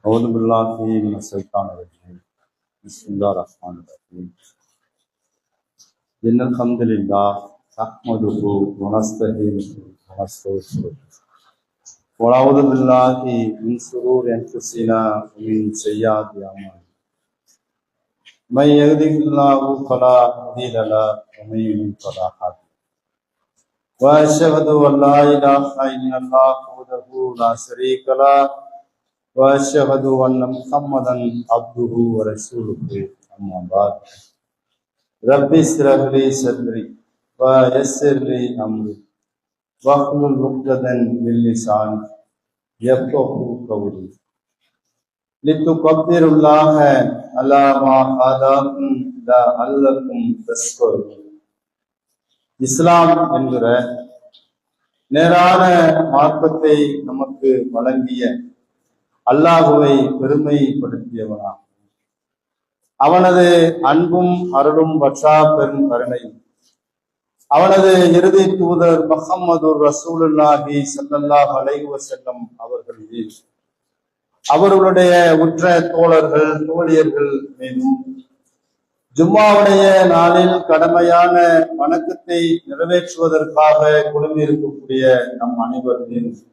أعوذ بالله من الشيطان الرجيم بسم الله الرحمن الرحيم إن الحمد لله نحمده ونستعينه ونستغفره ونعوذ بالله من شرور أنفسنا ومن سيئات أعمالنا من يهده الله فلا مضل له ومن يضلل فلا هادي له وأشهد أن لا إله إلا الله وحده لا شريك له وأشهد أن محمدا عبده ورسوله أما بعد رب اشرح لي صدري ويسر لي أمري واحلل عقدة من لساني يفقهوا قولي لتكبروا الله على ما هداكم لعلكم تشكرون. இஸ்லாம் என்கிற நேரான மார்க்கத்தை நமக்கு வழங்கிய அல்லாஹுவை பெருமைப்படுத்தியவனா, அவனது அன்பும் அருளும் வற்றா பெரும் கருணையும் அவனது இறுதி தூதர் முஹம்மது ரசூலுல்லாஹி ஸல்லல்லாஹு அலைஹி வஸல்லம் அவர்கள் மீது, அவர்களுடைய உற்ற தோழர்கள் தோழியர்கள் மீதும், ஜும்மாவுடைய நாளில் கடமையான வணக்கத்தை நிறைவேற்றுவதற்காக குழுமியிருக்கக்கூடிய நம் அனைவர் மீதும்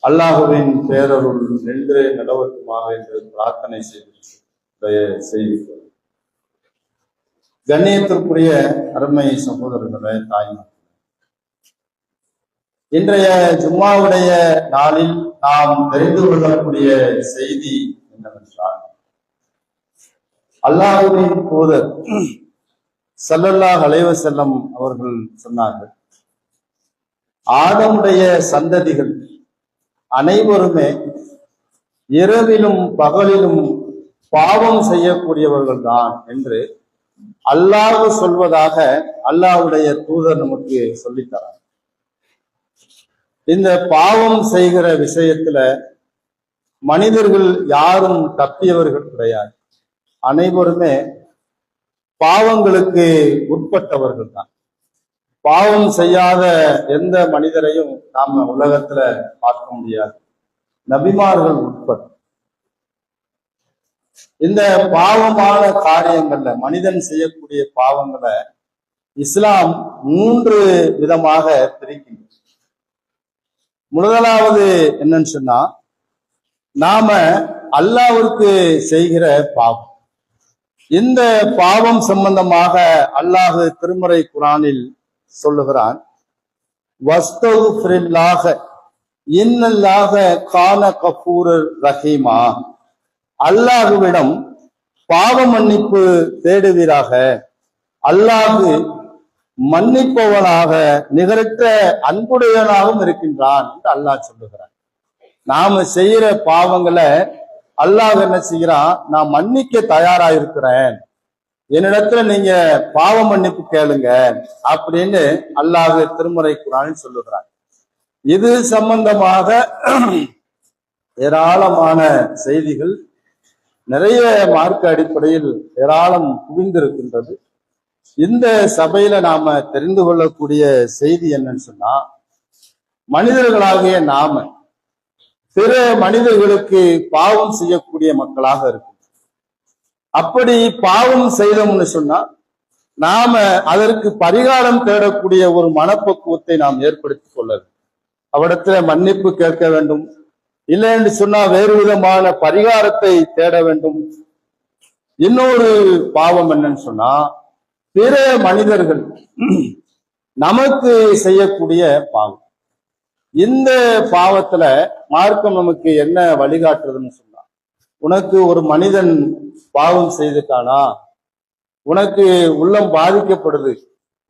அல்லாஹுவின் பேரருள் நின்று நிலவட்டுமாக என்று பிரார்த்தனை செய்து கண்ணியத்திற்குரிய அருமை சகோதரர்களே, தாய்மார்களே, இன்றைய ஜும்மாவுடைய நாளில் நாம் தெரிந்து கொள்ளக்கூடிய செய்தி என்னவென்றால், அல்லாஹ்வின் தூதர் ஸல்லல்லாஹு அலைஹி வஸல்லம் அவர்கள் சொன்னார்கள், ஆதமுடைய சந்ததிகள் அனைவருமே இரவிலும் பகலிலும் பாவம் செய்யக்கூடியவர்கள் தான் என்று அல்லாஹ் சொல்வதாக அல்லாஹ்வுடைய தூதர் நமக்கு சொல்லித்தரார். இந்த பாவம் செய்கிற விஷயத்துல மனிதர்கள் யாரும் தப்பியவர்கள் கிடையாது. அனைவருமே பாவங்களுக்கு உட்பட்டவர்கள் தான். பாவம் செய்யாத எந்த மனிதரையும் நாம உலகத்துல பார்க்க முடியாது, நபிமார்கள் உட்பட. இந்த பாவமான காரியங்கள்ல மனிதன் செய்யக்கூடிய பாவங்களை இஸ்லாம் 3 விதமாக பிரிக்கின்றது. முதலாவது என்னன்னு சொன்னா, நாம அல்லாஹ்வுக்கு செய்கிற பாவம். இந்த பாவம் சம்பந்தமாக அல்லாஹ் திருமறை குர்ஆனில் சொல்லுகிறான், வஸ்தக்ஃபிருல்லாஹ இன்னல்லாஹ கான கஃபூரர் ரஹீமா. அல்லாஹ்விடம் பாவ மன்னிப்பு தேடுவீராக, அல்லாஹ் மன்னிப்பவனாக நிகரற்ற அன்புடையவனாகவும் இருக்கின்றான் என்று அல்லாஹ் சொல்லுகிறான். நாம செய்யற பாவங்களை அல்லாஹ் என்ன செய்கிறான், நான் மன்னிக்க தயாரா இருக்கிறேன், என்னிடத்துல நீங்க பாவ மன்னிப்பு கேளுங்க அப்படின்னு அல்லாஹ் திருமறை குர்ஆனில் சொல்லுகிறான். இது சம்பந்தமாக ஏராளமான செய்திகள் நிறைய மார்க்க அடிப்படையில் ஏராளம் குவிந்திருக்கின்றது. இந்த சபையில நாம தெரிந்து கொள்ளக்கூடிய செய்தி என்னன்னு சொன்னா, மனிதர்களாகிய நாம பிற மனிதர்களுக்கு பாவம் செய்யக்கூடிய மக்களாக இருக்கும். அப்படி பாவம் செய்தோம்னு சொன்னா நாம அதற்கு பரிகாரம் தேடக்கூடிய ஒரு மனப்பக்குவத்தை நாம் ஏற்படுத்திக் கொள்ள வேண்டும். அவரிடத்துல மன்னிப்பு கேட்க வேண்டும், இல்லை என்று சொன்னா வேறு விதமான பரிகாரத்தை தேட வேண்டும். இன்னொரு பாவம் என்னன்னு சொன்னா, பிற மனிதர்கள் நமக்கு செய்யக்கூடிய பாவம். இந்த பாவத்துல மார்க்கம் நமக்கு என்ன வழிகாட்டுறதுன்னு சொன்னா, உனக்கு ஒரு மனிதன் பாவம் செய்துட்டானா உனக்கு உள்ளம் பாதிக்கப்படுது,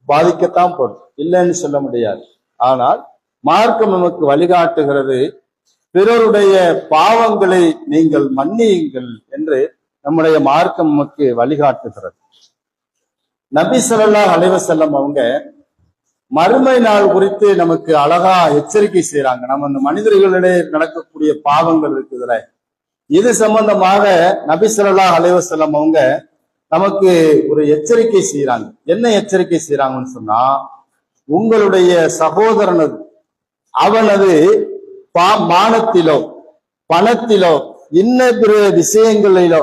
பாதிக்கத்தான் படும், இல்லைன்னு சொல்ல முடியாது. ஆனால் மார்க்கம் நமக்கு வழிகாட்டுகிறது, பிறருடைய பாவங்களை நீங்கள் மன்னியுங்கள் என்று நம்முடைய மார்க்கம் நமக்கு வழிகாட்டுகிறது. நபி ஸல்லல்லாஹு அலைஹி வஸல்லம் அவங்க மறுமை நாள் குறித்து நமக்கு அழகா எச்சரிக்கை செய்யறாங்க. நம்ம இந்த மனிதர்களிடையே நடக்கக்கூடிய பாவங்கள் இருக்குதுல, இது சம்பந்தமாக நபி ஸல்லல்லாஹு அலைஹி வஸல்லம் அவங்க நமக்கு ஒரு எச்சரிக்கை செய்யறாங்க. என்ன எச்சரிக்கை செய்யறாங்கன்னு சொன்னா, உங்களுடைய சகோதரனது அவனது மானத்திலோ பணத்திலோ இன்ன பிற விஷயங்களிலோ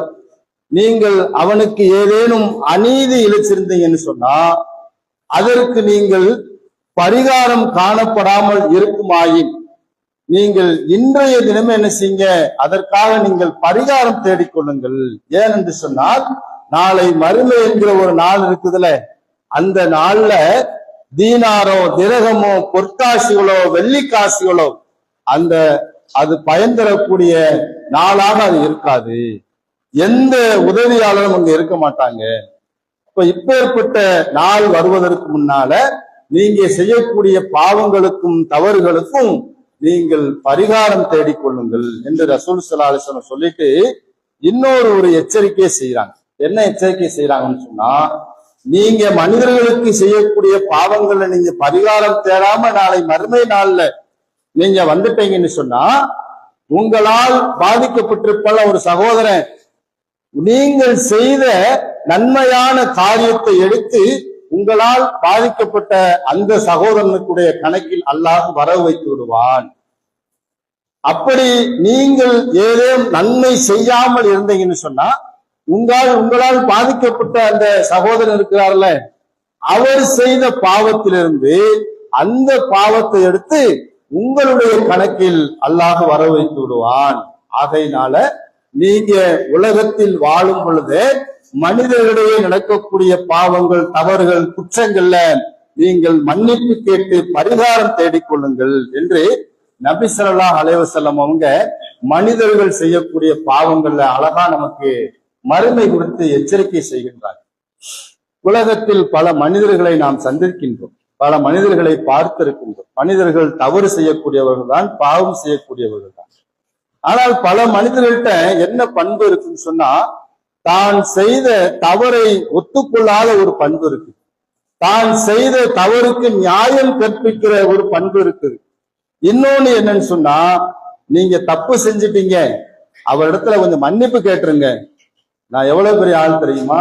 நீங்கள் அவனுக்கு ஏதேனும் அநீதி இழைச்சிருந்தீங்கன்னு சொன்னா அதற்கு நீங்கள் பரிகாரம் காணப்படாமல் இருக்குமாயின் நீங்கள் இன்றைய தினமே என்ன செய்யுங்க, அதற்காக நீங்கள் பரிகாரம் தேடிக்கொள்ளுங்கள். ஏனென்று சொன்னால் நாளை மறுமை என்கிற ஒரு நாள் இருக்குதுல, அந்த நாள்ல தீனாரோ திரகமோ பொற்காசிகளோ வெள்ளிக்காசிகளோ அது பயன் தரக்கூடிய நாளாக அது இருக்காது. எந்த உதவியாளரும் அங்க இருக்க மாட்டாங்க. இப்பேற்பட்ட நாள் வருவதற்கு முன்னால நீங்க செய்யக்கூடிய பாவங்களுக்கும் தவறுகளுக்கும் நீங்கள் பரிகாரம் தேடிக்கொள்ளுங்கள் என்று ரசூல் ஸல்லல்லாஹு அலைஹி வஸல்லம் சொல்லிட்டு இன்னொரு ஒரு எச்சரிக்கையை செய்யறாங்க. என்ன எச்சரிக்கை செய்யறாங்கன்னு சொன்னா, நீங்க மனிதர்களுக்கு செய்யக்கூடிய பாவங்கள்ல நீங்க பரிகாரம் தேடாம நாளை மறுமை நாள்ல நீங்க வந்துட்டீங்கன்னு சொன்னா உங்களால் பாதிக்கப்பட்டிருப்பல ஒரு சகோதரன் நீங்கள் செய்த நன்மையான காரியத்தை எடுத்து உங்களால் பாதிக்கப்பட்ட அந்த சகோதரனுக்குடைய கணக்கில் அல்லாஹ் வரவு வைத்து விடுவான். அப்படி நீங்கள் ஏதேனும் நன்மை செய்யாமல் இருந்தீங்கன்னு சொன்னா உங்களால் பாதிக்கப்பட்ட அந்த சகோதரன் இருக்கிறார்ல, அவர் செய்த பாவத்திலிருந்து அந்த பாவத்தை எடுத்து உங்களுடைய கணக்கில் அல்லாஹ் வரவு வைத்து விடுவான். ஆகையினால நீங்க உலகத்தில் வாழும் பொழுது மனிதர்களிடையே நடக்கக்கூடிய பாவங்கள் தவறுகள் குற்றங்கள்ல நீங்கள் மன்னிப்பு கேட்டு பரிகாரம் தேடிக்கொள்ளுங்கள் என்று நபி ஸல்லல்லாஹு அலைஹி வஸல்லம் அவங்க மனிதர்கள் செய்யக்கூடிய பாவங்கள்ல அழகா நமக்கு மறுமை கொடுத்து எச்சரிக்கை செய்கின்றார். உலகத்தில் பல மனிதர்களை நாம் சந்திக்கின்றோம், பல மனிதர்களை பார்த்திருக்கின்றோம். மனிதர்கள் தவறு செய்யக்கூடியவர்கள் தான், பாவம் செய்யக்கூடியவர்கள் தான். ஆனால் பல மனிதர்கள்ட்ட என்ன பண்பு இருக்குன்னு சொன்னா, தான் செய்த தவறை ஒத்துக்கொள்ளாத ஒரு பண்பு இருக்கு, தான் செய்த தவறுக்கு நியாயம் கற்பிக்கிற ஒரு பண்பு இருக்குது. இன்னொன்னு என்னன்னு சொன்னா, நீங்க தப்பு செஞ்சிட்டீங்க, அவரிடத்துல கொஞ்சம் மன்னிப்பு கேட்டுருங்க. நான் எவ்வளவு பெரிய ஆள் தெரியுமா,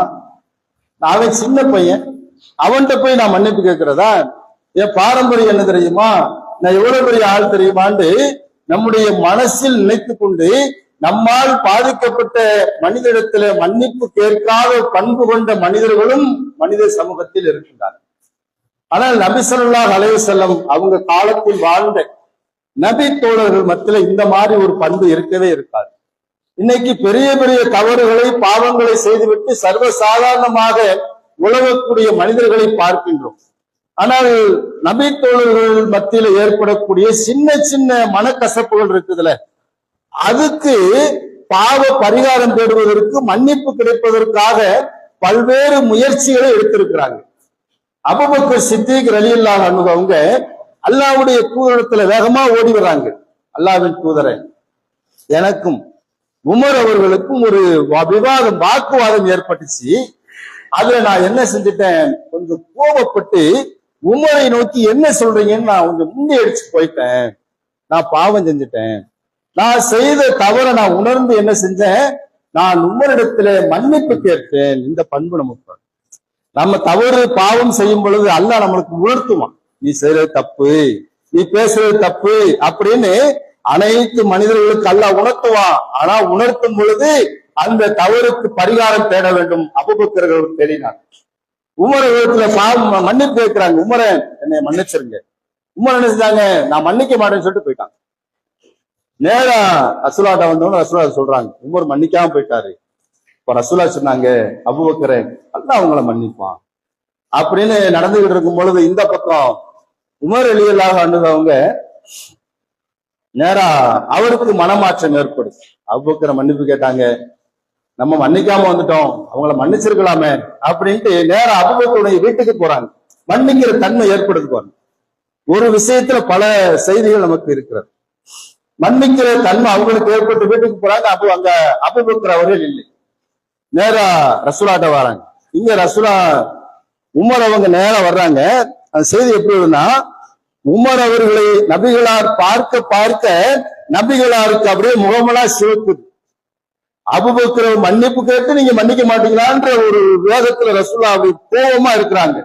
அவன் சின்ன பையன், அவன்கிட்ட போய் நான் மன்னிப்பு கேட்கிறதா, என் பாரம்பரியம் என்ன தெரியுமா, நான் எவ்வளவு பெரிய ஆள் தெரியுமான்னு நம்முடைய மனசில் நினைத்து கொண்டு நம்மால் பாதிக்கப்பட்ட மனிதனிடத்துல மன்னிப்பு கேட்காத பண்பு கொண்ட மனிதர்களும் மனித சமூகத்தில் இருக்கின்றார். ஆனால் நபி ஸல்லல்லாஹு அலைஹி வஸல்லம் அவங்க காலத்தில் வாழ்ந்த நபி தோழர்கள் மத்தியில இந்த மாதிரி ஒரு பண்பு இருக்கவே இருக்காது. இன்னைக்கு பெரிய பெரிய தவறுகளை பாவங்களை செய்துவிட்டு சர்வசாதாரணமாக உலகக்கூடிய மனிதர்களை பார்க்கின்றோம். ஆனால் நபி தோழர்கள் மத்தியில ஏற்படக்கூடிய சின்ன சின்ன மனக்கசப்புகள் இருக்குதுல, அதுக்கு பாவ பரிகாரம் தேடுவதற்கு மன்னிப்பு கிடைப்பதற்காக பல்வேறு முயற்சிகளை எடுத்திருக்கிறாங்க. அபூபக்கர் சித்திக் ரலியல்லாஹு அன்ஹு அவங்க அல்லாஹ்வுடைய தூதரிடத்துல வேகமா ஓடி வர்றாங்க. அல்லாஹ்வின் தூதரே, எனக்கும் உமர் அவர்களுக்கும் ஒரு விவாதம் வாக்குவாதம் ஏற்பட்டுச்சு. அதுல நான் என்ன செஞ்சுட்டேன், கொஞ்சம் கோபப்பட்டு உமரை நோக்கி என்ன சொல்றீங்கன்னு நான் கொஞ்சம் முந்தி அடிச்சு போயிட்டேன். நான் பாவம் செஞ்சுட்டேன், நான் செய்த தவறை நான் உணர்ந்து என்ன செஞ்சேன், நான் உமரிடத்துல மன்னிப்பு கேட்டேன். இந்த பண்பு நமக்கு, நம்ம தவறு பாவம் செய்யும் பொழுது அல்லாஹ் நம்மளுக்கு உணர்த்துவான், நீ செய்யறது தப்பு, நீ பேசுறது தப்பு அப்படின்னு அனைத்து மனிதர்களுக்கு அல்லாஹ் உணர்த்துவான். ஆனா உணர்த்தும் பொழுது அந்த தவறுக்கு பரிகாரம் தேட வேண்டும். அபூபக்கர் தேடினார். உமர் இடத்துல பாவம் மன்னிப்பு கேட்கிறாங்க, உமரை என்னை மன்னிச்சிருங்க. உமர் என்ன செஞ்சாங்க, நான் மன்னிக்க மாட்டேன்னு சொல்லிட்டு போயிட்டாங்க. நேரா ரசூலாட்ட வந்தவங்க ரசூலா சொல்றாங்க, உமர் மன்னிக்காம போயிட்டாரு. இப்ப ரசூலா சொன்னாங்க, அபூபக்கரே அல்லாஹ் அவங்கள மன்னிப்பான் அப்படின்னு நடந்துகிட்டு இருக்கும் பொழுது இந்த பக்கம் உமர் ரலியல்லாஹு அன்ஹு அவங்க நேரா அவருக்கு மனமாற்றம் ஏற்படுது. அபூபக்கரை மன்னிப்பு கேட்டாங்க, நம்ம மன்னிக்காம வந்துட்டோம், அவங்கள மன்னிச்சிருக்கலாமே அப்படின்ட்டு நேரா அபூபக்கருடைய வீட்டுக்கு போறாங்க. மன்னிக்கிற தன்மை ஏற்படுது பாருங்க. ஒரு விஷயத்துல பல செய்திகள் நமக்கு இருக்கிறது. மன்னிக்கிற தன்மை அவங்களுக்கு ஏற்பட்டு வீட்டுக்கு போறாங்க. அப்போ அங்க அபூபக்கர் அவர்கள் இல்லை, நேரா ரசூலாட்ட வராங்க. இங்க ரசூலா உமர் அவங்க நேரா வர்றாங்க. அந்த செய்தி எப்படி வருதுன்னா, உமர் அவர்களை நபிகளார் பார்க்க பார்க்க நபிகளாருக்கு அப்படியே முகமெல்லாம் சிவக்குது. அபூபக்கர் மன்னிப்பு கேட்டு நீங்க மன்னிக்க மாட்டீங்களான்ற ஒரு வேகத்துல ரசூலா அப்படி கோபமா இருக்கிறாங்க.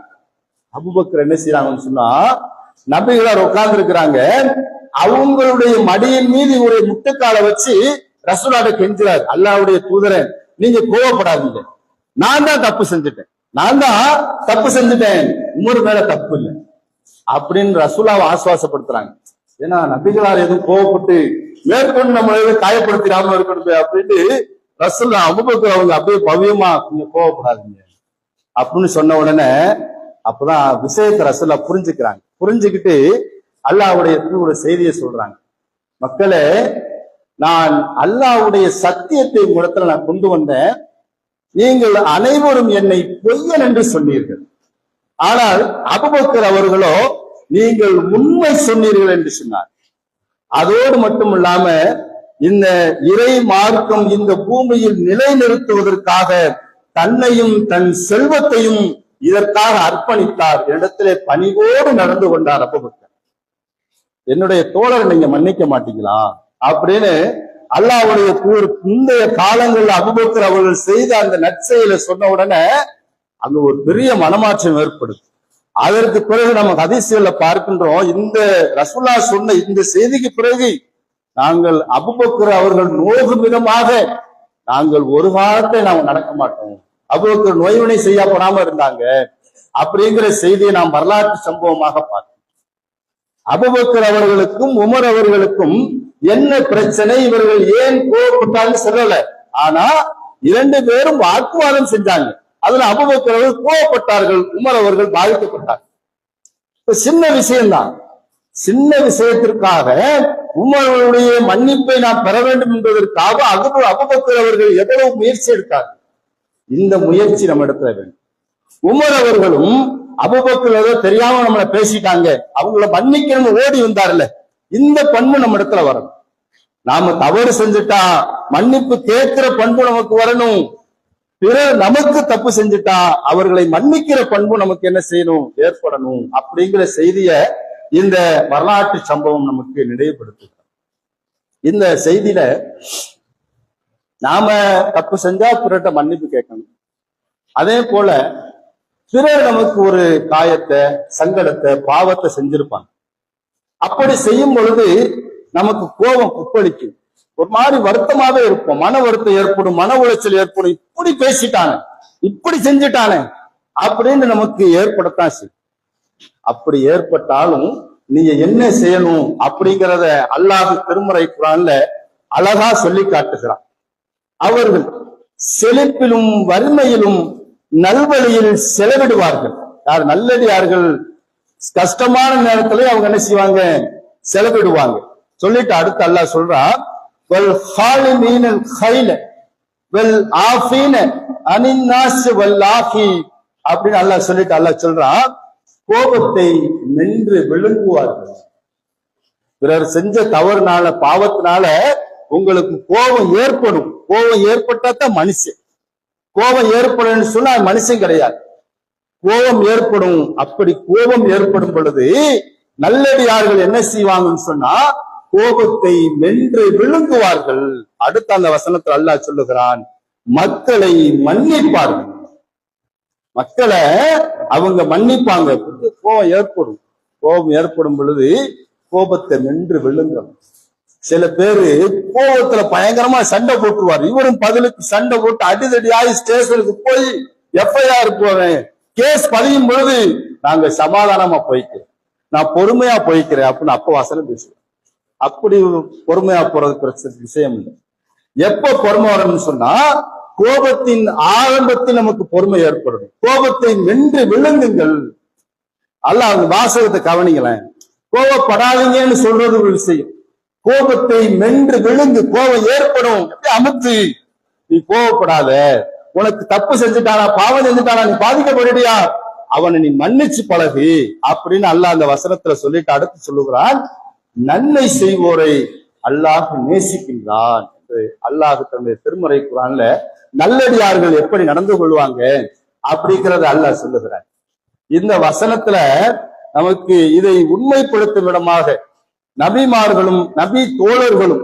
அபூபக்கர் என்ன செய்யறாங்கன்னு சொன்னா, நபிகளார் உட்கார்ந்து இருக்கிறாங்க, அவங்களுடைய மடியின் மீது ஒரு முட்டுக்காலை வச்சு ரசூலாட்ட கெஞ்சுறாரு, அல்லாஹ்வுடைய தூதரை நீங்க கோவப்படாதீங்க, நான் தான் தப்பு செஞ்சுட்டேன், உமர் மேல தப்பு இல்லை அப்படின்னு ரசூலாவை ஆசுவாசப்படுத்துறாங்க. ஏன்னா நபிகளார் எதுவும் கோவப்பட்டு மேற்கொண்டு நம்மள காயப்படுத்திடாம இருக்கணும் அப்படின்னு ரசூல்லா அபூபக்கர் அவங்க அப்படியே பவ்யமா கொஞ்சம் கோவப்படாதீங்க அப்படின்னு சொன்ன உடனே அப்பதான் விஷயத்தை ரசூல்லா புரிஞ்சுக்கிட்டு அல்லாஹ்வுடைய ஒரு செய்தியை சொல்றாங்க. மக்களே, நான் அல்லாஹ்வுடைய சத்தியத்தை உங்களிடத்துல நான் கொண்டு வந்தேன், நீங்கள் அனைவரும் என்னை பொய்யன் என்று சொன்னீர்கள், ஆனால் அபூபக்கர் அவர்களோ நீங்கள் உண்மை சொன்னீர்கள் என்று சொன்னார். அதோடு மட்டும் இல்லாம இந்த இறை மார்க்கம் இந்த பூமியில் நிலைநிறுத்துவதற்காக தன்னையும் தன் செல்வத்தையும் இதற்காக அர்ப்பணித்தார். இடத்திலே பணிவோடு நடந்து கொண்டார் அபூபக்கர். என்னுடைய தோழரை நீங்க மன்னிக்க மாட்டீங்களா அப்படின்னு அல்லாஹ்வுடைய முந்தைய காலங்களில் அபூபக்கர் அவர்கள் செய்த அந்த நற்செயலை சொன்ன உடனே அங்க ஒரு பெரிய மனமாற்றம் ஏற்படுது. அதற்கு பிறகு நம்ம ஹதீஸ்ல பார்க்கின்றோம், இந்த ரசூலுல்லாஹ் சொன்ன இந்த செய்திக்கு பிறகு நாங்கள் அபூபக்கர் அவர்கள் நோகும் விதமாக நாங்கள் ஒரு காலத்தை நாங்கள் நடக்க மாட்டோம், அபூபக்கர் நோய்வினை செய்யப்படாம இருந்தாங்க அப்படிங்கிற செய்தியை நாம் வரலாற்று சம்பவமாக பார்த்தோம். அபூபக்கர் அவர்களுக்கும் உமர் அவர்களுக்கும் என்ன பிரச்சனை, இவர்கள் ஏன் கோவப்பட்டாங்க சொல்லல, ஆனா இரண்டு பேரும் வாக்குவாதம் செஞ்சாங்க. அதுல அபூபக்கர் அவர்கள் கோவப்பட்டார்கள், உமர் அவர்கள் பாதிக்கப்பட்டார்கள். சின்ன விஷயம்தான், சின்ன விஷயத்திற்காக உமருடைய மன்னிப்பை நாம் பெற வேண்டும் என்பதற்காக அபூபக்கர் அவர்கள் எவ்வளவு முயற்சி எடுத்தார்கள். இந்த முயற்சி நம்ம இடத்துல வேண்டும். உமர் அவர்களும் அபூபக்கர் ஏதோ தெரியாம நம்மளை பேசிட்டாங்க, அவங்கள மன்னிக்கணும் ஓடி வந்தார்ல, இந்த பண்பு நம்ம இடத்துல வரணும். நாம தவறு செஞ்சுட்டா மன்னிப்பு கேட்கிற பண்பு நமக்கு வரணும். பிறர் நமக்கு தப்பு செஞ்சுட்டா அவர்களை மன்னிக்கிற பண்பு நமக்கு என்ன செய்யணும், ஏற்படணும் அப்படிங்கிற செய்திய இந்த வரலாற்று சம்பவம் நமக்கு நினைவுபடுத்துகிறது. இந்த செய்தியில நாம தப்பு செஞ்சா பிறர்கிட்ட மன்னிப்பு கேட்கணும். அதே போல பிறர் நமக்கு ஒரு காயத்தை, சங்கடத்தை, பாவத்தை செஞ்சிருப்பாங்க. அப்படி செய்யும் பொழுது நமக்கு கோபம் குப்பளிக்கும், ஒரு மாதிரி வருத்தமாவே இருப்போம், மன வருத்தம் ஏற்படும், மன உளைச்சல் ஏற்படும். இப்படி பேசிட்டானே, இப்படி செஞ்சுட்டானே அப்படின்னு நமக்கு ஏற்படத்தான் செய்யும். அப்படி ஏற்பட்டாலும் நீங்க என்ன செய்யணும் அப்படிங்கிறத அல்லாஹ் திருமறை குர்ஆன்ல அழகா சொல்லி காட்டுகிறான். அவர்கள் செழிப்பிலும் வறுமையிலும் நல்வழியில் செலவிடுவார்கள். யார் நல்லடியார்கள் கஷ்டமான நேரத்துல அவங்க என்ன செய்வாங்க, செலவிடுவாங்க. சொல்லிட்டு அடுத்து அல்லாஹ் சொல்றான், வல் ஹாலிமீனல் கைல வல் ஆஃபீன அனின் நாஸ் வல் ஆஃபி அப்படின்னு அல்லாஹ் சொல்லிட்டு அல்லாஹ் சொல்றான், கோபத்தை மென்று விழுங்குவார்கள். பிறர் செஞ்ச தவறுனால, பாவத்தினால உங்களுக்கு கோபம் ஏற்படும். கோபம் ஏற்பட்டாதான் மனுஷன். கோபம் ஏற்படும் சொன்னா மனுஷன் கிடையாது, கோபம் ஏற்படும். அப்படி கோபம் ஏற்படும் பொழுது நல்லடியார்கள் என்ன செய்வாங்கன்னு சொன்னா கோபத்தை மென்று விழுங்குவார்கள். அடுத்த அந்த வசனத்தில் அல்லாஹ் சொல்லுகிறான், மக்களை மன்னிப்பார்கள். மக்களை அவங்க மன்னிப்பாங்க. கோபம் ஏற்படும், கோபம் ஏற்படும் பொழுது கோபத்தை மென்று விழுங்கும். சில பேரு கோபத்துல பயங்கரமா சண்டை போட்டுருவார். இவரும் பதிலுக்கு சண்டை போட்டு அடிதடியாகி ஸ்டேஷனுக்கு போய் எஃப்ஐஆர் போவேன், கேஸ் பதியும் பொழுது நாங்க சமாதானமா போய்க்கிறேன், நான் பொறுமையா போய்க்கிறேன் அப்படின்னு அப்ப வசனம் பேசுவேன். அப்படி பொறுமையா போறது பிரச்சனை விஷயம் இல்லை. எப்ப பொறுமை வரணும்னு சொன்னா கோபத்தின் ஆரம்பத்தில் நமக்கு பொறுமை ஏற்படும். கோபத்தை மென்று விழுங்குங்கள். அல்லாஹ் அந்த வாசகத்தை கவனிங்களேன். கோபப்படாதீங்கன்னு சொல்றது ஒரு விஷயம். கோபத்தை மென்று விழுங்கு. கோபம் ஏற்படும், அமுத்து. நீ கோபப்படாத, உனக்கு தப்பு செஞ்சுட்டானா, பாவம் செஞ்சுட்டானா, நீ பாதிக்கப்படியா, அவனை நீ மன்னிச்சு பழகு அப்படின்னு அல்லாஹ் அந்த வசனத்துல சொல்லிட்டு அடுத்து சொல்லுகிறான், நன்மை செய்வோரை அல்லாஹ் நேசிக்கின்றான் என்று அல்லாஹ் தன்னுடைய திருமறை குர்ஆன்ல நல்லடியார்கள் எப்படி நடந்து கொள்வாங்க அப்படிங்கறத அல்லாஹ் சொல்லுகிறார். இந்த வசனத்துல நமக்கு இதை உண்மைப்படுத்தும் விதமாக நபிமார்களும் நபி தோழர்களும்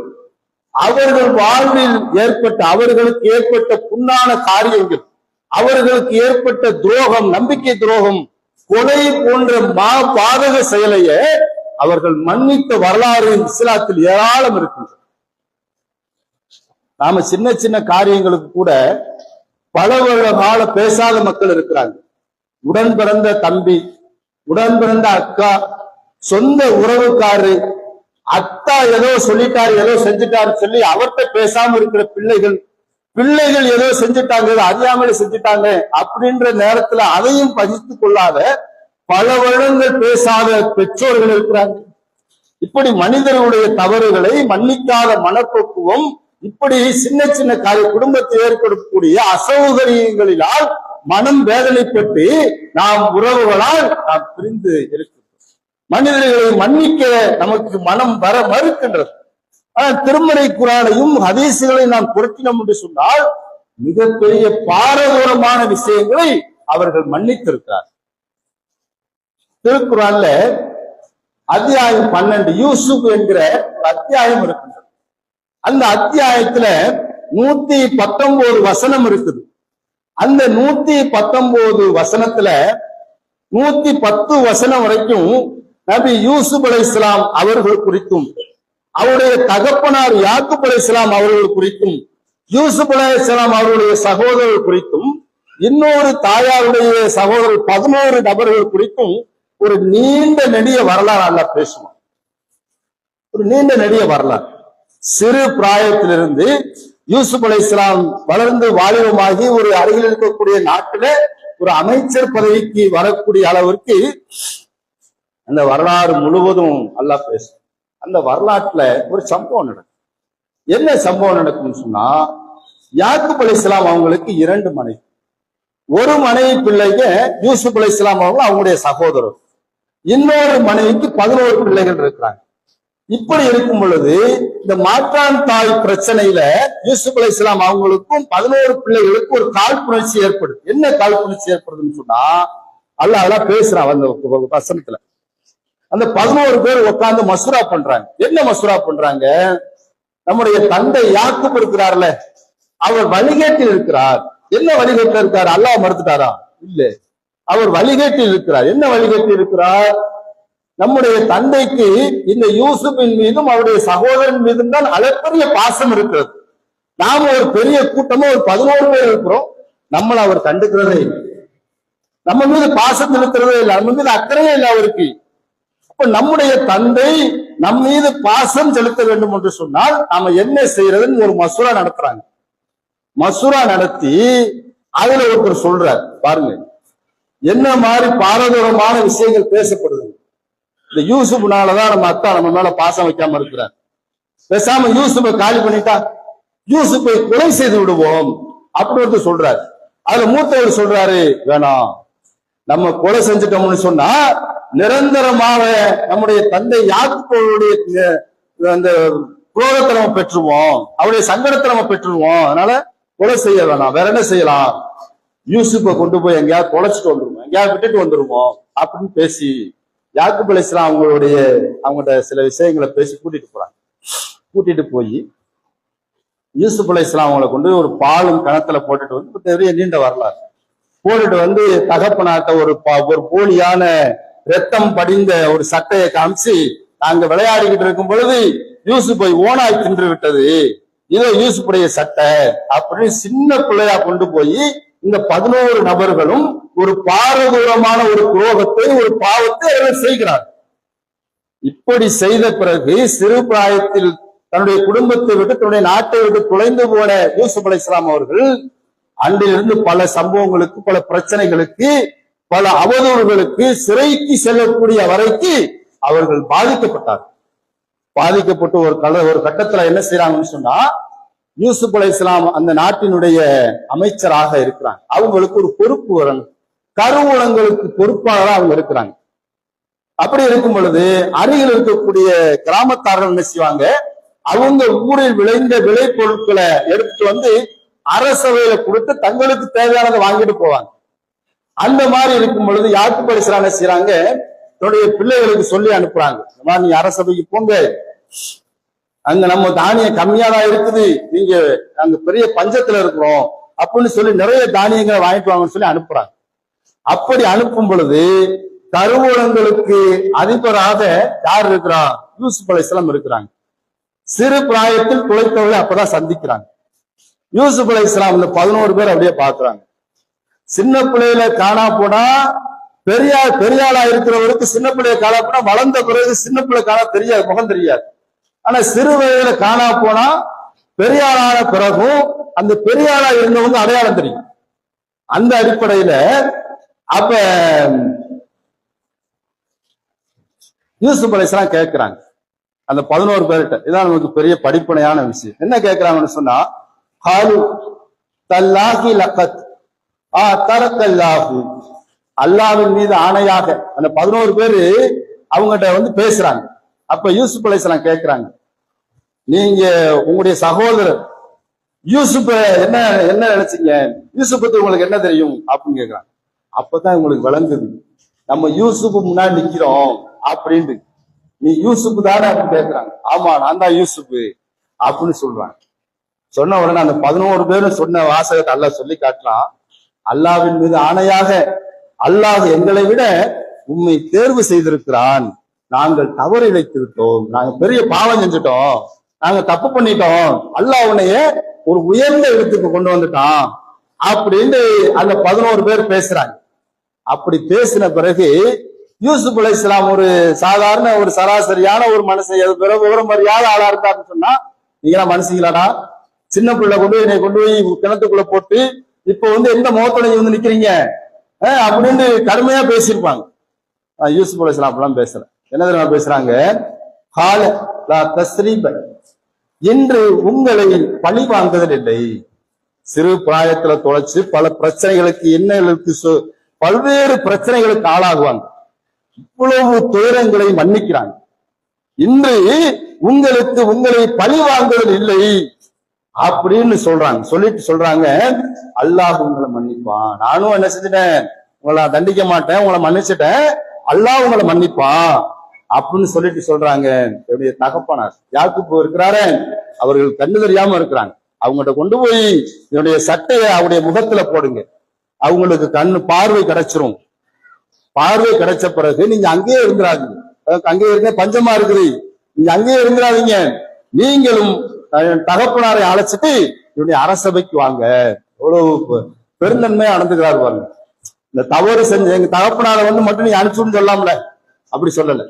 அவர்கள் வாழ்வில் ஏற்பட்ட, அவர்களுக்கு ஏற்பட்ட புண்ணான காரியங்கள், அவர்களுக்கு ஏற்பட்ட துரோகம், நம்பிக்கை துரோகம், கொலை போன்ற பாதக செயலையே அவர்கள் மன்னித்த வரலாறு இஸ்லாத்தில் ஏராளம் இருக்கின்றன. நாம சின்ன சின்ன காரியங்களுக்கு கூட பல வருட கால பேசாத மக்கள் இருக்கிறாங்க. உடன் பிறந்த தம்பி, உடன் பிறந்த அக்கா, சொந்த உறவுக்காரு, அத்தா ஏதோ சொல்லிட்டாரு, ஏதோ செஞ்சுட்டாரு சொல்லி அவர்கிட்ட பேசாம இருக்கிற பிள்ளைகள் ஏதோ செஞ்சுட்டாங்க, அறியாமலே செஞ்சுட்டாங்க அப்படின்ற நேரத்துல அதையும் பகிர்ந்து கொள்ளாத பல வருடங்கள் பேசாத பெற்றோர்கள் இருக்கிறாங்க. இப்படி மனிதர்களுடைய தவறுகளை மன்னிக்காத மனப்போக்குவம், இப்படி சின்ன சின்ன குடும்பத்தில் ஏற்படக்கூடிய அசௌகரியங்களினால் மனம் வேதனைப்பட்டு நாம் உறவுகளால் நாம் பிரிந்து இருக்கிறோம். மனிதர்களை மன்னிக்க நமக்கு மனம் வர மறுக்கின்றது. ஆனால் திருமறை குர்ஆனையும் ஹதீசுகளையும் நாம் புரட்டினோம் என்று சொன்னால் மிகப்பெரிய பாரதூரமான விஷயங்களை அவர்கள் மன்னித்திருக்கிறார். திருக்குர்ஆன்ல அத்தியாயம் 12 யூசுப் என்கிற ஒரு அத்தியாயம் இருக்கின்றது. அந்த அத்தியாயத்துல 119 வசனம் இருக்குது. அந்த 119 வசனத்துல 110 வசனம் வரைக்கும் நபி யூசுப் அலைஹிஸ்ஸலாம் அவர்கள் குறித்தும், அவருடைய தகப்பனார் யாக்கூப் அலைஹிஸ்ஸலாம் அவர்கள் குறித்தும், யூசுப் அலைஹிஸ்ஸலாம் அவருடைய சகோதரர்கள் குறித்தும், இன்னொரு தாயாருடைய சகோதரர் 11 நபர்கள் குறித்தும் ஒரு நீண்ட நெடிய வரலாறு அல்லாஹ் பேசுவான். ஒரு நீண்ட நெடிய வரலாறு. சிறு பிராயத்திலிருந்து யூசுப் அலைஹிஸ்ஸலாம் வளர்ந்து வாலிபமாகி ஒரு அருகில் இருக்கக்கூடிய நாட்டில ஒரு அமைச்சர் பதவிக்கு வரக்கூடிய அளவிற்கு அந்த வரலாறு முழுவதும் அல்லாஹ் பேசும். அந்த வரலாற்றுல ஒரு சம்பவம் நடக்கும். என்ன சம்பவம் நடக்கும்னு சொன்னா, யாக்கூப் அலைஹிஸ்ஸலாம் அவங்களுக்கு 2 மனைவி. ஒரு மனைவி பிள்ளைங்க யூசுப் அலைஹிஸ்ஸலாம் அவங்களுடைய சகோதரர். இன்னொரு மனைவிக்கு 11 பிள்ளைகள் இருக்கிறாங்க. இப்படி இருக்கும் பொழுது இந்த மாற்றான் தாய் பிரச்சனையில யூசுப் அலைஹிஸ்ஸலாம் அவங்களுக்கும் 11 பிள்ளைகளுக்கும் ஒரு காழ்ப்புணர்ச்சி ஏற்படுது. என்ன காழ்ப்புணர்ச்சி ஏற்படுதுன்னு சொன்னா, அல்லாஹ் அதெல்லாம் பேசுறான் அந்த வசனத்துல. அந்த 11 பேர் உட்கார்ந்து மசூரா பண்றாங்க. என்ன மசூரா பண்றாங்க? நம்முடைய தந்தை யாக்கூப் இருக்கிறார்ல, அவர் வழிகேட்டில் இருக்கிறார். என்ன வழிகேட்டில் இருக்கார்? அல்லாஹ் மறுத்துட்டாரா? இல்ல, அவர் வழிகேட்டில் இருக்கிறார். என்ன வழிகேட்டில் இருக்கிறார்? நம்முடைய தந்தைக்கு இந்த யூசுப்பின் மீதும் அவருடைய சகோதரன் மீதும் தான் அளப்பரிய பாசம் இருக்கிறது. நாம ஒரு பெரிய கூட்டமா ஒரு 11 பேர் இருக்கிறோம், நம்மள அவர் கண்டுக்கிறதே இல்லை, நம்ம மீது பாசம் செலுத்துறதே இல்லை, நம்ம மீது அக்கறையே இல்லை அவருக்கு. அப்ப நம்முடைய தந்தை நம் மீது பாசம் செலுத்த வேண்டும் என்று சொன்னால் நாம என்ன செய்யறதுன்னு ஒரு மசூரா நடத்துறாங்க. மசூரா நடத்தி அதுல ஒருத்தர் சொல்றார், பாருங்க என்ன மாதிரி பாரதூரமான விஷயங்கள் பேசப்படுது. இந்த யூசுப்னாலதான் நம்ம அத்தா நம்ம மேல பாசம் வைக்காம இருக்கிறார். பேசாம யூசுப்பை காலி பண்ணிட்டா யூசுப்பை கொலை செய்து விடுவோம் அப்படின்னு சொல்றாரு. அதுல மூத்தவர் சொல்றாரு, வேணாம், நம்ம கொலை செஞ்சுட்டோம்னு சொன்னா நிரந்தரமாக நம்முடைய தந்தை யாக்கூபுடைய அந்த குரோதத்தை நம்ம பெற்றுவோம், அவருடைய சங்கடத்தை நம்ம பெற்றுருவோம், அதனால கொலை செய்ய வேணாம், வேற என்ன செய்யலாம், யூசுப்பை கொண்டு போய் எங்கேயாவது தொலைச்சிட்டு வந்துருவோம், எங்கேயாவது விட்டுட்டு வந்துருவோம் அப்படின்னு பேசி யாக்கூப் அலைஹிஸ்ஸலாம் அவங்கள்ட்ட சில விஷயங்களை பேசி கூட்டிட்டு போறாங்க. கூட்டிட்டு போய் யூசுப் அலைஹிஸ்ஸலாம் அவங்களை கொண்டு ஒரு பாலும் கணத்துல போட்டுட்டு வந்து பெரிய நீண்ட வரலாறு போட்டுட்டு வந்து தகப்பனாட்ட ஒரு போலியான ரத்தம் படிந்த ஒரு சட்டையை காமிச்சு, நாங்க விளையாடிக்கிட்டு இருக்கும் பொழுது யூசுப்பை ஓனாய் தின்று விட்டது, இதோ யூசுப்புடைய சட்டை அப்படின்னு சின்ன பிள்ளையா கொண்டு போய் இந்த 11 நபர்களும் ஒரு பாரதூரமான ஒரு குரோகத்தை, ஒரு பாவத்தை அவர்கள் செய்கிறார். இப்படி செய்த பிறகு சிறு பிராயத்தில் தன்னுடைய குடும்பத்தை விட்டு தன்னுடைய நாட்டை விட்டு தொலைந்து போன யூசுப் அலைஹிஸ்ஸலாம் அவர்கள் அன்றிலிருந்து பல சம்பவங்களுக்கு, பல பிரச்சனைகளுக்கு, பல அவதூறுகளுக்கு, சிறைக்கு செல்லக்கூடிய வரைக்கு அவர்கள் பாதிக்கப்பட்டார். பாதிக்கப்பட்டு ஒரு கட்டத்துல என்ன செய்யறாங்கன்னு சொன்னா, யூசுப் அலைஹிஸ்ஸலாம் அந்த நாட்டினுடைய அமைச்சராக இருக்கிறாங்க. அவங்களுக்கு ஒரு பொறுப்பு வரணும், கருவூலங்களுக்கு பொறுப்பாக அவங்க இருக்கிறாங்க. அப்படி இருக்கும் பொழுது அருகில் இருக்கக்கூடிய கிராமத்தார்கள் என்ன செய்வாங்க, அவங்க ஊரில் விளைந்த விளை பொருட்களை எடுத்துட்டு வந்து அரசவையில கொடுத்து தங்களுக்கு தேவையானதை வாங்கிட்டு போவாங்க. அந்த மாதிரி இருக்கும் பொழுது யாக்கூப் அலைஹிஸ்ஸலாம் என்ன செய்யறாங்க, தன்னுடைய பிள்ளைகளுக்கு சொல்லி அனுப்புறாங்க, இந்த மாதிரி நீ அரசவைக்கு போங்க, அங்க நம்ம தானியம் கம்மியா தான் இருக்குது, நீங்க அங்க பெரிய பஞ்சத்துல இருக்கிறோம் அப்படின்னு சொல்லி நிறைய தானியங்களை வாங்கிட்டு வாங்கன்னு சொல்லி அனுப்புறாங்க. அப்படி அனுப்பும் பொழுது கருவூலங்களுக்கு அதிபராக யார் இருக்கிறா, யூசுப் அலைஹிஸ்ஸலாம் இருக்கிறாங்க. சிறு பிராயத்தில் துளைத்தவர்களை அப்பதான் சந்திக்கிறாங்க. யூசுப் அலைஹிஸ்ஸலாம் இந்த 11 பேர் அப்படியே பாக்குறாங்க. சின்ன பிள்ளையில காணா போனா பெரியாளா இருக்கிறவருக்கு சின்ன பிள்ளைய காணா போனா வளர்ந்த பிறகு சின்ன பிள்ளை காணா தெரியாது, முகம் தெரியாது. ஆனா சிறு வயதுல காணா போனா பெரியாளான பிறகும் அந்த பெரியாளா இருந்தவங்க அடையாளம் தெரியும். அந்த அடிப்படையில அப்ப யூசுப் அலைஹிஸ்ஸலாம் கேட்கிறாங்க அந்த 11 பேர்கிட்ட. இதான் நமக்கு பெரிய படிப்பனையான விஷயம். என்ன கேட்கிறாங்கன்னு சொன்னா, ஹாலு தல்லாஹி லகத் தரக்கல்லாஹு, அல்லாஹ்வின் மீது ஆணையாக அந்த 11 பேரு அவங்ககிட்ட வந்து பேசுறாங்க. அப்ப யூசுப் அலைஹிஸ்ஸலாம் கேட்கிறாங்க, நீங்க உங்களுடைய சகோதரர் யூசுப் என்ன என்ன நினைச்சீங்க, யூசுப் பத்தி உங்களுக்கு என்ன தெரியும் அப்படின்னு கேட்கிறாங்க. அப்பதான் உங்களுக்கு விளங்குது நம்ம யூசுப் முன்னாடி நிக்கிறோம் அப்படின்ட்டு. நீ யூசுப் தானே அப்படின்னு கேட்கிறாங்க. ஆமா நான் தான் யூசுப் அப்படின்னு சொல்றாங்க. சொன்ன உடனே அந்த 11 பேரும் சொன்ன வாசகத்தை அல்லாஹ் சொல்லி காட்டலாம். அல்லாஹ்வின் மீது ஆணையாக அல்லாஹ் எங்களை விட உம்மை தேர்வு செய்திருக்கிறான், நாங்கள் தவறு இழைத்திருக்கோம், நாங்க பெரிய பாவம் செஞ்சுட்டோம், நாங்க தப்பு பண்ணிட்டோம், அல்லாஹ் உன்னைய ஒரு உயர்ந்த இடத்துக்கு கொண்டு வந்துட்டான் அப்படின்னு அந்த 11 பேர் பேசுறாங்க. அப்படி பேசின பிறகு யூசுப் அலைஹிஸ்ஸலாம் ஒரு சாதாரண ஒரு சராசரியான ஒரு மனுஷன், விவரம் அறியாத ஆளா இருந்தாருன்னு சொன்னா, நீங்க மனுஷங்களாடா, சின்ன பிள்ளை என்னை கொண்டு போய் கிணத்துக்குள்ள போட்டு இப்ப வந்து எந்த முகத்தோட வந்து நிக்கிறீங்க அப்படின்னு கடுமையா பேசியிருப்பாங்க. யூசுப் அலைஹிஸ்ஸலாம் அப்படிலாம் பேசல. என்ன தெரியுமா பேசுறாங்க, கால லா தஸ்ரீப, இன்று உங்களை பழி வாங்குதல் இல்லை. சிறு பிராயத்துல தொலைச்சு பல பிரச்சனைகளுக்கு இன்னலுக்கு பல்வேறு பிரச்சனைகளுக்கு ஆளாகுவாங்க. இவ்வளவு துயரங்களை மன்னிக்கிறாங்க. இன்று உங்களுக்கு உங்களை பழி வாங்குதல் இல்லை அப்படின்னு சொல்றாங்க. சொல்லிட்டு சொல்றாங்க, அல்லாஹ் உங்களை மன்னிப்பான், நானும் என்ன செஞ்சுட்டேன், உங்களை தண்டிக்க மாட்டேன், உங்களை மன்னிச்சுட்டேன், அல்லாஹ் உங்களை மன்னிப்பான் அப்படின்னு சொல்லிட்டு சொல்றாங்க. என்னுடைய தகப்பனார் யாக்கூப் இருக்கிறாரு, அவர்கள் கண்ணு தெரியாம இருக்கிறாங்க. அவங்ககிட்ட கொண்டு போய் என்னுடைய சட்டையை அவருடைய முகத்துல போடுங்க, அவங்களுக்கு கண்ணு பார்வை கிடைச்சிரும். பார்வை கிடைச்ச பிறகு நீங்க அங்கேயே இருந்துடாதீங்க, அங்கேயே இருக்க பஞ்சமா இருக்குது, நீங்க அங்கேயே இருந்துடாதீங்க, நீங்களும் தகப்பனாரை அழைச்சிட்டு என்னுடைய அரசபைக்கு வாங்க. எவ்வளவு பெருந்தன்மையா நடந்துக்கிறாரு பாருங்க. இந்த தவறு செஞ்ச எங்க தகப்பனாரை வந்து மட்டும் நீ அனுப்பிச்சுன்னு சொல்லாமல, அப்படி சொல்லல.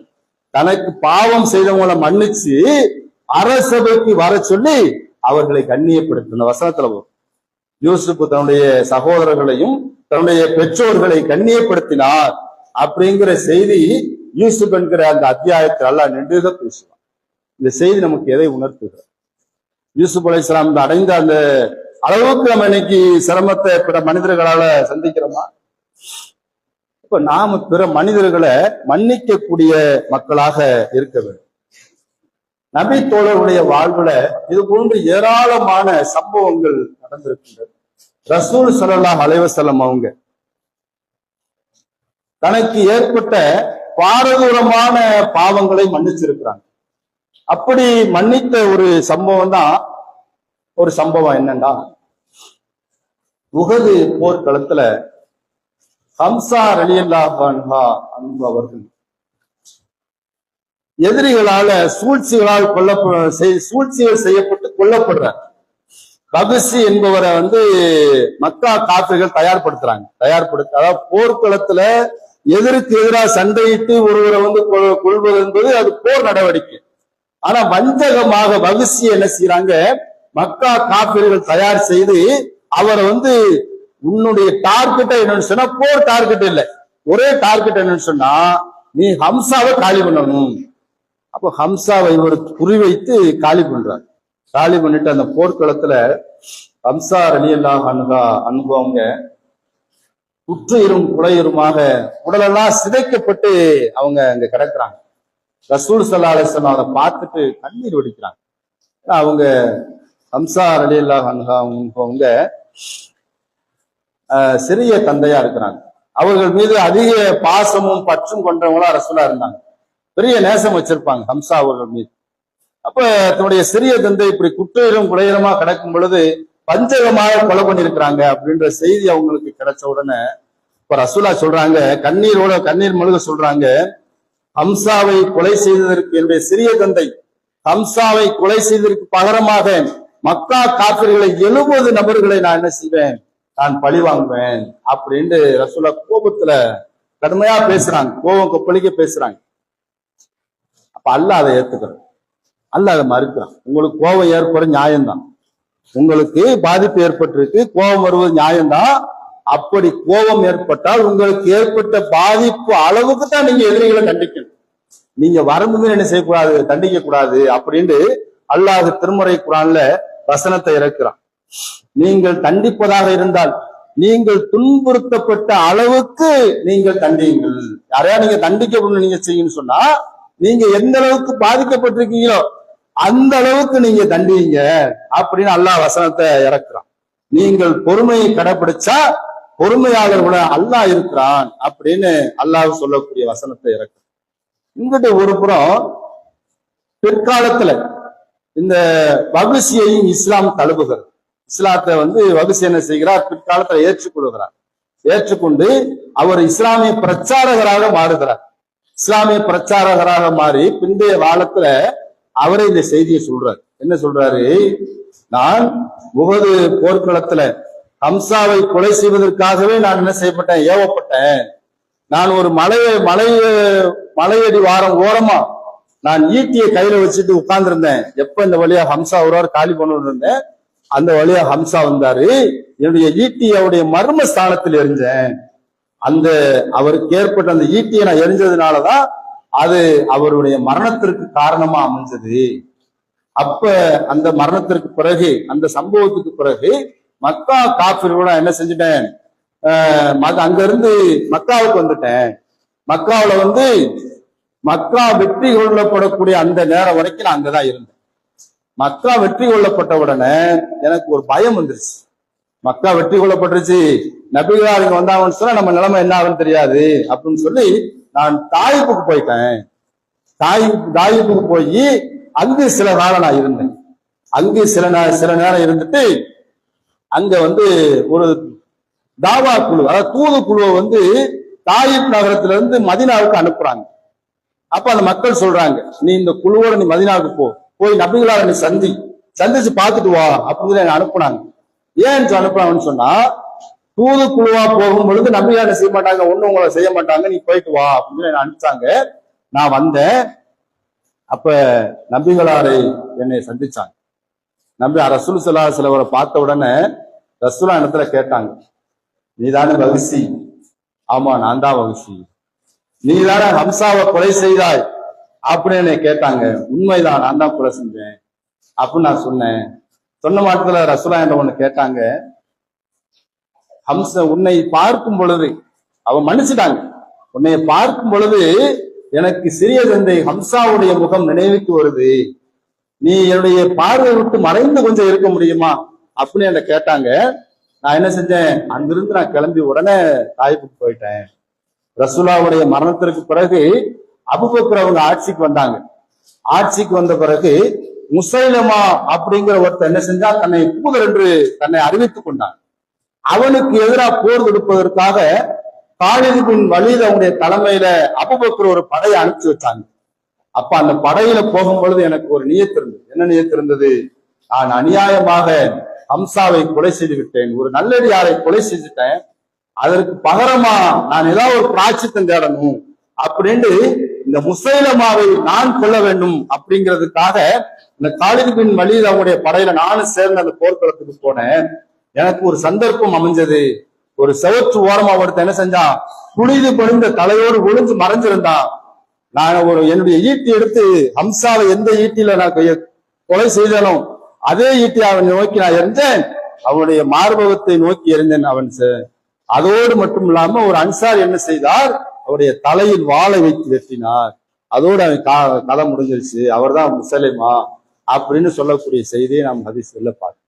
தனக்கு பாவம் செய்தவங்களை மன்னிச்சு அரசபைக்கு வர சொல்லி அவர்களை கண்ணியப்படுத்த இந்த வசனத்துல வரும். யூசுப் தன்னுடைய சகோதரர்களையும் தன்னுடைய பெற்றோர்களை கண்ணியப்படுத்தினார் அப்படிங்கிற செய்தி யூசுப் என்கிற அந்த அத்தியாயத்தில் அல்லாஹ் நெடுக பேசுவார். இந்த செய்தி நமக்கு எதை உணர்த்துகிறது? யூசுப் அலைஹிஸ்ஸலாம் அடைந்த அந்த அளவுக்கு நம்ம இன்னைக்கு சிரமத்தை பிற மனிதர்களால சந்திக்கிறோமா? இப்ப நாம பிற மனிதர்களை மன்னிக்கக்கூடிய மக்களாக இருக்க வேண்டும். நபி தோழருடைய வாழ்வுல இது போன்று ஏராளமான சம்பவங்கள் நடந்திருக்கின்றது. ரசூல் ஸல்லல்லாஹு அலைஹி வஸல்லம் அவங்க தனக்கு ஏற்பட்ட பாரதூரமான பாவங்களை மன்னிச்சிருக்கிறாங்க. அப்படி மன்னித்த ஒரு சம்பவம் தான் ஒரு சம்பவம். என்னன்னா, உஹது போர்க்களத்துல ஹம்சா ரலியல்லாஹு அன்ஹா அவர்கள் எதிரிகளால சூழ்ச்சிகளால் சூழ்ச்சிகள் செய்யப்பட்டு கொல்லப்படுறார். பகசி என்பவரை வந்து மக்கா காஃபிர்கள் அதாவது போர்க்களத்துல எதிருக்கு எதிராக சண்டையிட்டு ஒருவரை வந்து கொள்வது என்பது அது போர் நடவடிக்கை. ஆனா வஞ்சகமாக பகசி என்ன செய்யறாங்க, மக்கா காஃபிர்கள் தயார் செய்து அவரை வந்து உன்னுடைய டார்கெட்டை என்னன்னு சொன்னா போர் டார்கெட் இல்லை, ஒரே டார்கெட் என்னன்னு சொன்னா நீ ஹம்சாவை காலி பண்ணணும். அப்போ ஹம்சாவை இவர் குறிவைத்து காலி பண்றார். காலி பண்ணிட்டு அந்த போர்க்களத்துல ஹம்சா ரலியல்லாஹு அன்ஹு அவங்க குற்றுயிரும் குலையுருமாக உடலெல்லாம் சிதைக்கப்பட்டு அவங்க அங்க கிடக்குறாங்க. ரசூல் ஸல்லல்லாஹு அலைஹி வஸல்லம் அதை பார்த்துட்டு கண்ணீர் வடிக்கிறாங்க. அவங்க ஹம்சா ரலியல்லாஹு அன்ஹு அவங்க சிறிய தந்தையா இருக்கிறாங்க. அவர்கள் மீது அதிக பாசமும் பற்றும் கொண்டவங்களா ரசூலா இருந்தாங்க. பெரிய நேசம் வச்சிருப்பாங்க ஹம்சா அவர்கள் மீது. அப்ப தன்னுடைய சிறிய தந்தை இப்படி குற்றம் குலையரமா கிடக்கும் பொழுது பஞ்சகமாக கொலை பண்ணிருக்கிறாங்க அப்படின்ற செய்தி அவங்களுக்கு கிடைச்ச உடனே இப்ப ரசூலா சொல்றாங்க, கண்ணீர் மழுக சொல்றாங்க, ஹம்சாவை கொலை செய்ததற்கு என்னுடைய சிறிய தந்தை ஹம்சாவை கொலை செய்ததற்கு பகரமாக மக்கா காபிர்களை 70 நபர்களை நான் என்ன செய்வேன், நான் பழி வாங்குவேன் அப்படின்னு ரசூலா கோபத்துல கடுமையா பேசுறாங்க, கோபம் கொப்பளிக்க பேசுறாங்க. அப்ப அல்லாஹ் அதை ஏத்துக்கிறான், அல்லாஹ் அதை மறுக்கிறான். உங்களுக்கு கோபம் ஏற்படும் நியாயம்தான், உங்களுக்கு பாதிப்பு ஏற்பட்டிருக்கு, கோபம் வருவது நியாயம்தான். அப்படி கோபம் ஏற்பட்டால் உங்களுக்கு ஏற்பட்ட பாதிப்பு அளவுக்கு தான் நீங்க எதிரிகளை தண்டிக்கணும். நீங்க வரம்பு என்ன செய்யக்கூடாது, தண்டிக்க கூடாது அப்படின்னு அல்லாஹ் திருமறை குர்ஆன்ல வசனத்தை இறக்குறான். நீங்கள் தண்டிப்பதாக இருந்தால் நீங்கள் துன்புறுத்தப்பட்ட அளவுக்கு நீங்கள் தண்டியுங்கள். யாரையா நீங்க தண்டிக்கப்படணும் நீங்க செய்யணும்னு சொன்னா நீங்க எந்த அளவுக்கு பாதிக்கப்பட்டிருக்கீங்களோ அந்த அளவுக்கு நீங்க தண்டிங்க அப்படின்னு அல்லாஹ் வசனத்தை இறக்குறான். நீங்கள் பொறுமையை கடைபிடிச்சா பொறுமையாளர்கள அல்லாஹ் இருக்கிறான் அப்படின்னு அல்லாஹ் சொல்லக்கூடிய வசனத்தை இறக்குறான். இங்கிட்ட ஒரு புறம் பிற்காலத்துல இந்த வகுசியையும் இஸ்லாம் தழுவுகிறது. இஸ்லாத்தை வகுசி என்ன செய்கிறார், பிற்காலத்துல ஏற்றுக்கொள்கிறார். ஏற்றுக்கொண்டு அவர் இஸ்லாமிய பிரச்சாரகராக மாறுகிறார். இஸ்லாமிய பிரச்சாரகராக மாறி பிந்தைய காலத்துல அவரே இந்த செய்தியை சொல்றாரு. என்ன சொல்றாரு, நான் உஹது போர்க்களத்துல ஹம்சாவை கொலை செய்வதற்காகவே நான் என்ன செய்யப்பட்டேன், ஏவப்பட்டேன். நான் ஒரு மலையடி வாரம் ஓரமா நான் ஈட்டியை கையில வச்சுட்டு உட்கார்ந்து இருந்தேன். எப்ப இந்த வழியா ஹம்சா ஒருவர் காலி பண்ண இருந்தேன், அந்த வழியா ஹம்சா வந்தாரு. என்னுடைய ஈட்டி அவருடைய மர்ம ஸ்தானத்தில் எரிஞ்சேன். அந்த அவருக்கு ஏற்பட்ட அந்த ஈட்டியை நான் எரிஞ்சதுனாலதான் அது அவருடைய மரணத்திற்கு காரணமா அமைஞ்சது. அப்ப அந்த மரணத்திற்கு பிறகு, அந்த சம்பவத்துக்கு பிறகு மக்கா காஃபிர்களோட என்ன செஞ்சுட்டேன், அங்க இருந்து மக்காவுக்கு வந்துட்டேன். மக்காவுல மக்கா வெற்றி கொள்ளப்படக்கூடிய அந்த நேரம் வரைக்கும் நான் அங்கதான் இருந்தேன். மக்கா வெற்றி கொள்ளப்பட்ட உடனே எனக்கு ஒரு பயம் வந்துருச்சு. மக்கா வெற்றி கொள்ளப்பட்டுருச்சு, நபிகளார் இங்க வந்தாங்கன்னு சொன்னா நம்ம நிலைமை என்ன ஆகுன்னு தெரியாது அப்படின்னு சொல்லி நான் தாயிப்புக்கு போயிட்டேன். தாயிப்புக்கு போய் அங்கு சில காலம் நான் இருந்தேன். அங்கு சில நேரம் இருந்துட்டு அங்க ஒரு தாவா குழு, அதாவது தூது குழுவை தாயிப் நகரத்துல இருந்து மதீனாவுக்கு அனுப்புறாங்க. அப்ப அந்த மக்கள் சொல்றாங்க, நீ இந்த குழுவோட நீ மதீனாவுக்கு போய் நபிகளார நீ சந்திச்சு பார்த்துட்டு வா அப்படின்னு என்ன அனுப்புனாங்க. ஏன் அனுப்புறாங்கன்னு சொன்னா, தூது குழுவா போகும் பொழுது நபிகளார செய்ய மாட்டாங்க, ஒண்ணும் உங்களை செய்ய மாட்டாங்க, நீ போயிட்டு வா அப்படின்னு என்ன அனுப்பிச்சாங்க. நான் வந்தேன். அப்ப நபிகளாரை என்னை சந்திச்சாங்க. நபி ரசூல் ஸல்லல்லாஹு அலைஹி வஸல்லம் பார்த்த உடனே ரசூலா இடத்துல கேட்டாங்க, நீதானே வகுசி? ஆமா, நான் தான் வகுசி. நீதானே ஹம்சாவை கொலை செய்தாய் அப்படின்னு கேட்டாங்க. உண்மைதான், நான் தான் கொலை செஞ்சேன் அப்படின்னு நான் சொன்னேன். சொன்ன மாட்டத்துல ரசூலா என்ற ஒண்ணு கேட்டாங்க, ஹம்சா உன்னை பார்க்கும் பொழுது, அவன் மன்னிச்சுட்டாங்க, உன்னை பார்க்கும் பொழுது எனக்கு சிறிய தந்தை ஹம்சாவுடைய முகம் நினைவுக்கு வருது, நீ என்னுடைய பார்வை விட்டு மறைந்து கொஞ்சம் இருக்க முடியுமா அப்படின்னு என்ன கேட்டாங்க. நான் என்ன செஞ்சேன், அங்கிருந்து நான் கிளம்பி உடனே தாயிப்புக்கு போயிட்டேன். ரசூலாவுடைய மரணத்திற்கு பிறகு அபூபக்கர் அவங்க ஆட்சிக்கு வந்தாங்க. ஆட்சிக்கு வந்த பிறகு முசைலமா அப்படிங்கிற ஒருத்தர் என்ன செஞ்சா, தன்னை தூதர் என்று தன்னை அறிவித்துக் கொண்டான். அவனுக்கு எதிராக போர் தொடுப்பதற்காக காலித் பின் வலீத் அவனுடைய தலைமையில அபூபக்கர் ஒரு படையை அனுப்பிச்சு வச்சாங்க. அப்ப அந்த படையில போகும் பொழுது எனக்கு ஒரு நியத்து இருந்தது. என்ன நியத்து இருந்தது, நான் அநியாயமாக ஹம்சாவை கொலை செய்து விட்டேன், ஒரு நல்லடியாரை கொலை செஞ்சுட்டேன், அதற்கு பகரமா நான் ஏதாவது ஒரு பிராய்ச்சித்தம் தேடணும் அப்படின்னு இந்த முசைலமாவை நான் கொள்ள வேண்டும் அப்படிங்கிறதுக்காக இந்த காலித் பின் வலீத் அவனுடைய படையில நானும் சேர்ந்து அந்த போர்க்களத்துக்கு போனேன். எனக்கு ஒரு சந்தர்ப்பம் அமைஞ்சது. ஒரு செவற்று ஓரமா ஒருத்தன் என்ன செஞ்சான், குளிது பணிந்த தலையோடு ஒளிஞ்சு மறைஞ்சிருந்தான். நான் என்னுடைய ஈட்டி எடுத்து ஹம்சாவை எந்த ஈட்டியில நான் கொலை செய்தனோ அதே ஈட்டி அவன் நோக்கி நான் எறிஞ்சேன். அவனுடைய மார்பகத்தை நோக்கி எறிந்தேன். அவன் அதோடு மட்டும் இல்லாம ஒரு அன்சார் என்ன செய்தார், அவருடைய தலையில் வாளை வைத்து வெட்டினார். அதோடு அவன் கதை முடிஞ்சிருச்சு, அவர் தான் முசலிமா அப்படின்னு சொல்லக்கூடிய செய்தியை நாம் ஹதீஸ்ல பார்க்கிறோம்.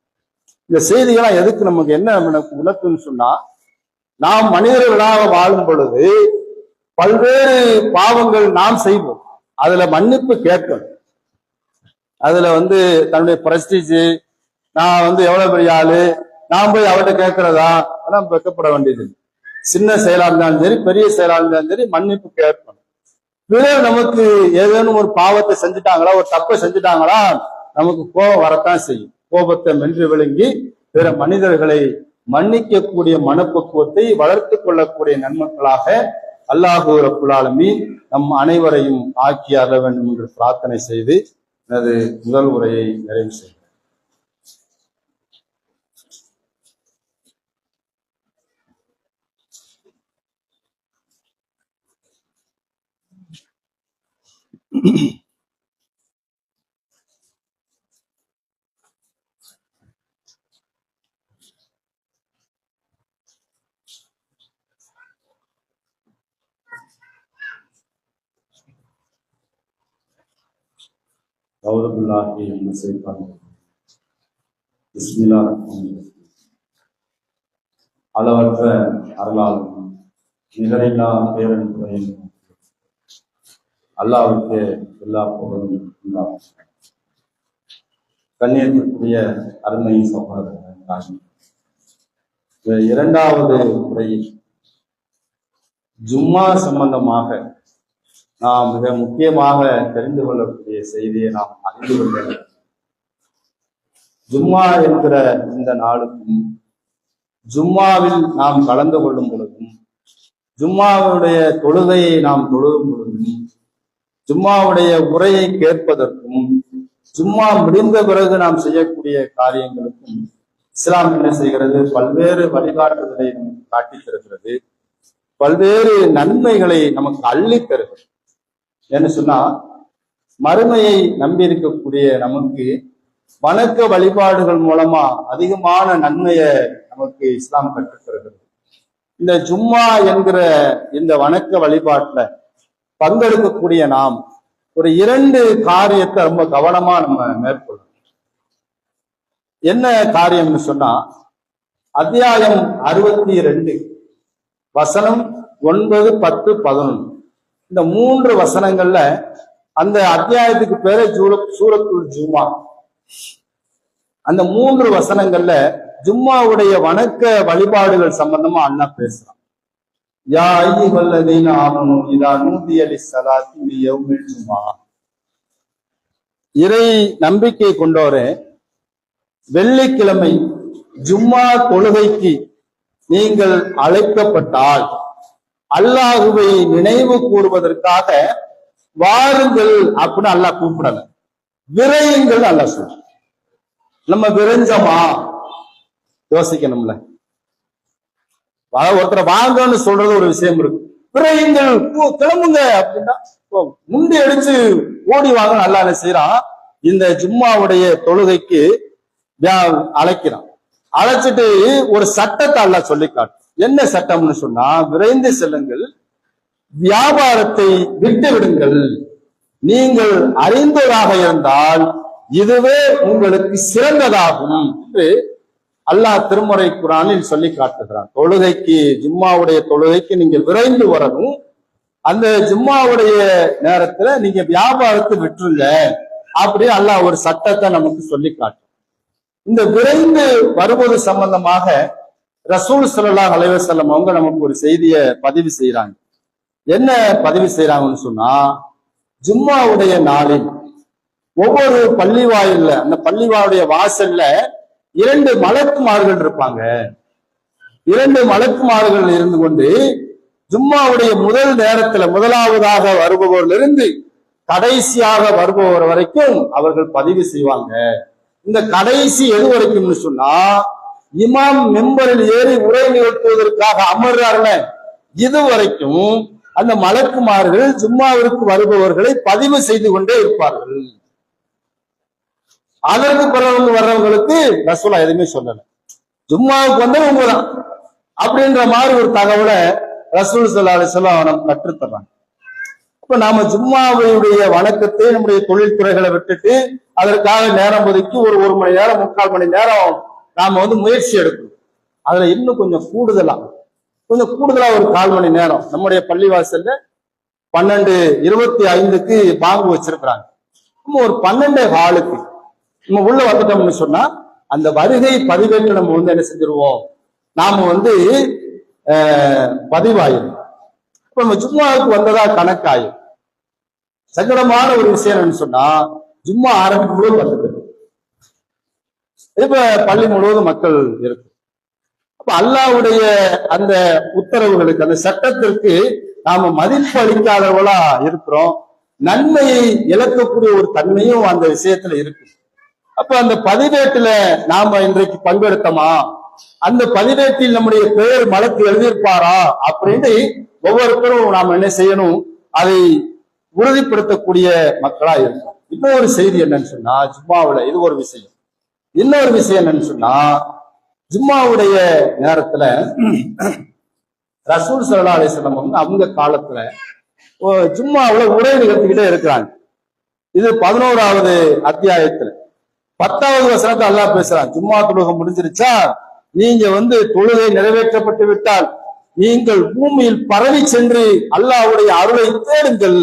இந்த செய்திகள்லாம் எதுக்கு நமக்கு என்ன உணர்த்துன்னு சொன்னா, நாம் மனிதர்களாக வாழும் பொழுது பல்வேறு பாவங்கள் நாம் செய்வோம், அதுல மன்னிப்பு கேட்கணும். அதுல தன்னுடைய பிரஸ்டீஜ், நான் எவ்வளவு பெரிய ஆளு, நான் போய் அவர்கிட்ட கேட்கிறதா, அதெல்லாம் வெக்கப்பட வேண்டியது. சின்ன செயலா இருந்தாலும் சரி, பெரிய செயலா இருந்தாலும் சரி, மன்னிப்பு கேட்கணும். பிறர் நமக்கு ஏதேனும் ஒரு பாவத்தை செஞ்சுட்டாங்களா, ஒரு தப்பை செஞ்சுட்டாங்களா, நமக்கு கோபம் வரத்தான் செய்யும். கோபத்தை மென்று விழுங்கி பிற மனிதர்களை மன்னிக்கக்கூடிய மனப்பக்குவத்தை வளர்த்து கொள்ளக்கூடிய நன்மக்களாக அல்லாஹு ரப்புல் ஆலமீன் நம் அனைவரையும் ஆக்கி அருள வேண்டும் என்று பிரார்த்தனை செய்து எனது முதல் உரையை நிறைவு செய்கிறேன். அளவற்ற அருளாலும் நிகரில்லா பேரன்புரையும் அல்லாஹ்வுக்கு எல்லா புகழும் உண்டாகும். கண்ணியத்திற்குரிய அருமை சகோதரர்கள், இரண்டாவது முறையில் ஜும்மா சம்பந்தமாக நாம் மிக முக்கியமாக தெரிந்து கொள்ளக்கூடிய செய்தியை நாம் அறிந்து கொள்ள, ஜும்மா என்கிற இந்த நாளுக்கும் ஜும்மாவில் நாம் கலந்து கொள்ளும் பொழுதும் ஜும்மாவுடைய தொழுகையை நாம் தொழுகும் பொழுதும் ஜும்மாவுடைய உரையை கேட்பதற்கும் ஜும்மா முடிந்த பிறகு நாம் செய்யக்கூடிய காரியங்களுக்கும் இஸ்லாம் என்ன செய்கிறது? பல்வேறு வழிகாட்டுதலை நமக்கு காட்டித் தருகிறது, பல்வேறு நன்மைகளை நமக்கு அள்ளி தருகிறது. என்ன சொன்னா, மறுமையை நம்பி இருக்கக்கூடிய நமக்கு வணக்க வழிபாடுகள் மூலமா அதிகமான நன்மையை நமக்கு இஸ்லாம் கற்றுத் தருகிறது. இந்த ஜும்மா என்கிற இந்த வணக்க வழிபாட்டுல பங்கெடுக்கக்கூடிய நாம் ஒரு 2 காரியத்தை ரொம்ப கவனமா நம்ம மேற்கொள்ளணும். என்ன காரியம்னு சொன்னா, அத்தியாயம் 62 வசனம் 9, 10, 11 இந்த 3 வசனங்கள்ல அந்த அத்தியாயத்துக்கு பேரு சூரத்துல் ஜும்மா. அந்த 3 வசனங்கள்ல ஜும்மாவுடைய வணக்க வழிபாடுகள் சம்பந்தமா அல்லாஹ் பேசுறான். யா அய்யுஹல்லதீன ஆமனூ இதா நூதிய லிஸ்ஸலாத்தி மின் யௌமில் ஜும்ஆ. இறை நம்பிக்கை கொண்டோரே, வெள்ளிக்கிழமை ஜும்மா தொழுகைக்கு நீங்கள் அழைக்கப்பட்டால் அல்லாஹுவை நினைவு கூறுவதற்காக வாருங்கள் அப்படின்னு அல்லாஹ் கூப்பிடல, விரையுங்கள் அல்லாஹ் சொல்ற. நம்ம விரைஞ்சமா யோசிக்கணும்ல. ஒருத்தரை வாங்கன்னு சொல்றது ஒரு விஷயம் இருக்கு, விரையுங்கள் கிளம்புங்க அப்படின்னா முண்டி அடிச்சு ஓடி வாங்க நல்லா செய்யறான். இந்த ஜும்மாவுடைய தொழுகைக்கு அழைக்கிறான். அழைச்சிட்டு ஒரு சட்டத்தை அல்லாஹ் சொல்லி காட்டும். என்ன சட்டம்னு சொன்னா, விரைந்து செல்லுங்கள், வியாபாரத்தை விட்டு விடுங்கள், நீங்கள் அறிந்தவராக இருந்தால் இதுவே உங்களுக்கு சிறந்ததாகும் என்று அல்லாஹ் திருமறை குர்ஆனில் சொல்லி காட்டுகிறான். தொழுகைக்கு, ஜும்மாவுடைய தொழுகைக்கு நீங்க விரைந்து வரணும். அந்த ஜும்மாவுடைய நேரத்துல நீங்க வியாபாரத்தை விட்டுருங்க அப்படியே அல்லாஹ் ஒரு சட்டத்தை நமக்கு சொல்லி காட்டும். இந்த விரைந்து வருவது சம்பந்தமாக ரசூல் ஸல்லல்லாஹு அலைஹி வஸல்லம் அவங்க நமக்கு ஒரு செய்தியை பதிவு செய்யறாங்க. என்ன பதிவு செய்யறாங்கன்னு சொன்னா, ஜும்மாவுடைய நாளில் ஒவ்வொரு பள்ளி வாயில்ல, அந்த பள்ளிவாயுடைய வாசல்ல 2 மலக்குமார்கள் இருப்பாங்க. 2 மலக்குமார்கள் இருந்து கொண்டு ஜும்மாவுடைய முதல் நேரத்துல முதலாவதாக வருபவரிலிருந்து கடைசியாக வருபவர் வரைக்கும் அவர்கள் பதிவு செய்வாங்க. இந்த கடைசி எது வரைக்கும்னு சொன்னா, இமாம் மெம்பரில் ஏறி உரை நிகழ்த்துவதற்காக அமர்றாருல, இது வரைக்கும் அந்த மலக்குமார்கள் ஜும்மாவிற்கு வருபவர்களை பதிவு செய்து கொண்டே இருப்பார்கள். அதற்கு பிறகு வர்றவங்களுக்கு ரசூலா எதுவுமே சொல்லல, ஜும்மாவுக்கு வந்தவங்க தான் அப்படின்ற மாதிரி ஒரு தகவலை ரசூல் ஸல்லல்லாஹு அலைஹி வஸல்லம் நமக்கு கற்றுத்தர்றாங்க. இப்ப நாம ஜும்மாவுடைய வணக்கத்தை நம்முடைய தொழில்துறைகளை விட்டுட்டு அதற்காக நேரம் ஒதுக்கி ஒரு மணி நேரம் 3/4 மணி நேரம் நாம முயற்சி எடுக்கணும். அதுல இன்னும் கொஞ்சம் கூடுதலா ஒரு 1/4 மணி நேரம் நம்முடைய பள்ளிவாசல்ல 12:25க்கு பாங்கு வச்சிருக்கிறாங்க. நம்ம ஒரு 12:15க்கு நம்ம உள்ள வந்துட்டோம்னு சொன்னா அந்த வருகை பதிவேற்ற நம்ம என்ன செஞ்சிருவோம், நாம பதிவாயிரும். இப்ப நம்ம ஜும்மாவுக்கு வந்ததா கணக்காயும். சங்கடமான ஒரு விஷயம் என்னன்னு சொன்னா, ஜும்மா ஆரம்பிக்கும் போது 10 பேர், இப்ப பள்ளி முழுவதும் மக்கள் இருக்கு. அப்ப அல்லாஹ்வுடைய அந்த உத்தரவுகளுக்கு, அந்த சட்டத்திற்கு நாம மதிப்பு அளிக்காதவர்களா இருக்கிறோம். நன்மையை இழக்கக்கூடிய ஒரு தன்மையும் அந்த விஷயத்துல இருக்கு. அப்ப அந்த பதிவேட்டுல நாம இன்றைக்கு பங்கெடுத்தோமா, அந்த பதிவேட்டில் நம்முடைய பெயர் மலக்கு எழுதியிருப்பாரா அப்படின்னு ஒவ்வொருத்தரும் நாம என்ன செய்யணும், அதை உறுதிப்படுத்தக்கூடிய மக்களா இருக்கும். இன்னொரு செய்தி என்னன்னு சொன்னா, ஜும்மாவுல இது ஒரு விஷயம். இன்னொரு விஷயம் என்னன்னு சொன்னா, ஜும்மாவுடைய நேரத்துல ரசூல் ஸல்லல்லாஹு அலைஹி வஸல்லம் அவங்க காலத்துல ஜும்மாவுல உரை நிகழ்த்திக்கிட்டே இருக்கிறாங்க. இது 11வது அத்தியாயத்துல 10வது வசனத்தை அல்லாஹ் பேசுறான். ஜும்மா தொழுகை முடிஞ்சிருச்சா, நீங்க தொழுகை நிறைவேற்றப்பட்டு விட்டால் நீங்கள் பூமியில் பரவி சென்று அல்லாஹ்வுடைய அருளை தேடுங்கள்.